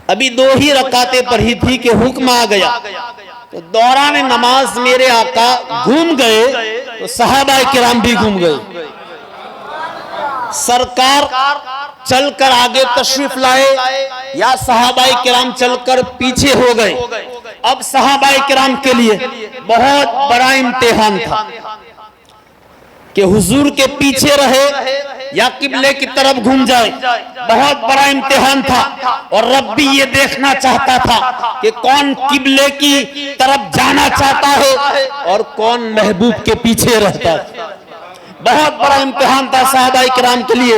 S1: अभी 2 ही रकातें पढ़ी थी कि हुक्म आ गया। तो दौरान नमाज मेरे आका घूम गए तो सहाबा किराम भी घूम गए। सरकार चलकर आगे तशरीफ लाए या सहाबाए किराम चलकर पीछे हो गए। अब सहाबाए किराम के लिए बहुत बड़ा इम्तिहान था कि हुजूर के पीछे रहे या किबले की तरफ घूम जाए। बहुत बड़ा इम्तिहान था और रब भी ये देखना चाहता था कि कौन किबले की तरफ जाना चाहता है और कौन महबूब के पीछे रहता है। बहुत बड़ा इम्तिहान था सहाबाए किराम के लिए।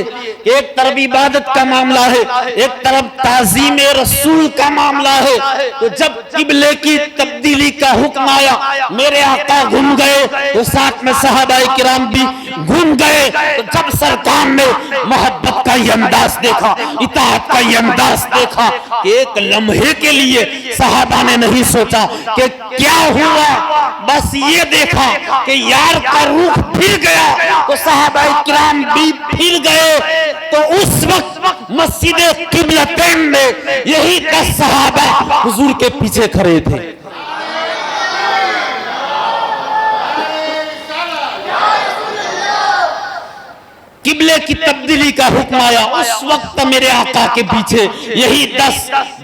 S1: एक तरफ इबादत का मामला है, एक तरफ ताज़ीम रसूल का मामला है। तो जब किबले की तब्दीली का हुक्म आया, मेरे आका घूम गए तो साथ में सहाबाए किराम भी घूम गए। तो जब सरकार ने मोहब्बत का ये अंदाज देखा, इताअत का ये अंदाज देखा कि एक लम्हे के लिए सहाबा ने नहीं सोचा कि क्या हुआ, बस ये देखा कि यार का रुख फिर गया तो सहाबा किराम भी फिर गए। तो उस वक्त मस्जिद किबलतैन में यही 10 सहाबा हुजूर के पीछे खड़े थे। किबले की तब्दीली का हुक्म आया, उस वक्त मेरे आका के पीछे यही 10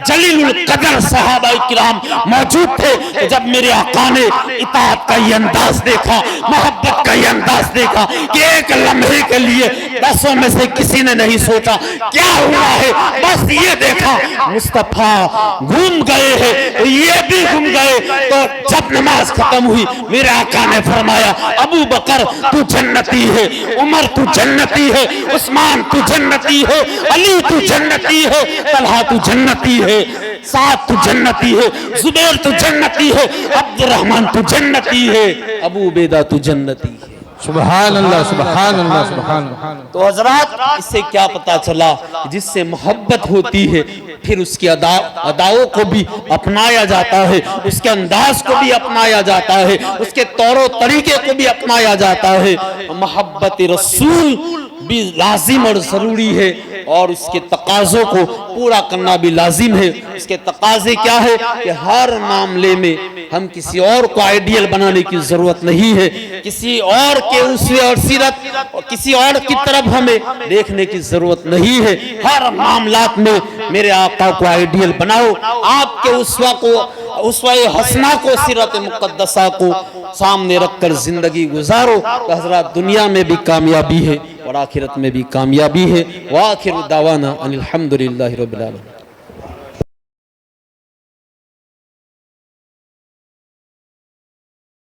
S1: जलीलुल कदर सहाबा किराम मौजूद थे। तो जब मेरे आका ने इताअत का ये अंदाज देखा, मोहब्बत का ये अंदाज देखा कि एक लम्हे के लिए 10 में से किसी ने नहीं सोचा क्या हुआ है, बस ये देखा मुस्तफा घूम गए हैं, ये भी घूम गए। तो जब नमाज खत्म हुई मेरे आका ने फरमाया, अबू बकर तू जन्नती है, उमर तू जन्नती है, उस्मान तू जन्नती है, अली तू जन्नती है, तलहा तू जन्नती है, साद तू जन्नती है, जुबैर तू जन्नती है, अब्दुर्रहमान तू जन्नती है, अबू उबैदा तू जन्नती है।
S2: सुभान अल्लाह, सुभान अल्लाह, सुभान अल्लाह।
S1: तो हजरात, इससे क्या पता चला, जिससे मोहब्बत होती है फिर उसकी अदाओं को भी अपनाया जाता है, उसके अंदाज को भी अपनाया जाता है, उसके तौर तरीके को भी अपनाया जाता है। मोहब्बत रसूल भी लाजिम और ज़रूरी है और उसके तकाज़ों को पूरा करना भी लाजिम है। इसके तकाज़े क्या है कि हर मामले में हम किसी और को आइडियल बनाने की ज़रूरत नहीं है, किसी और के उसवे और सीरत और किसी और की तरफ हमें देखने की ज़रूरत नहीं है। हर मामलात में मेरे आका को आइडियल बनाओ, आपके उसवा को, उसवा-ए हसना को, सीरत मुक़द्दसा को सामने रखकर ज़िंदगी गुजारो। तो हज़रात, दुनिया में भी कामयाबी है और आखिरत में भी कामयाबी है। व आखिर दावाना अनिल हम्दुलिल्लाहि रब्बिल आलमीन।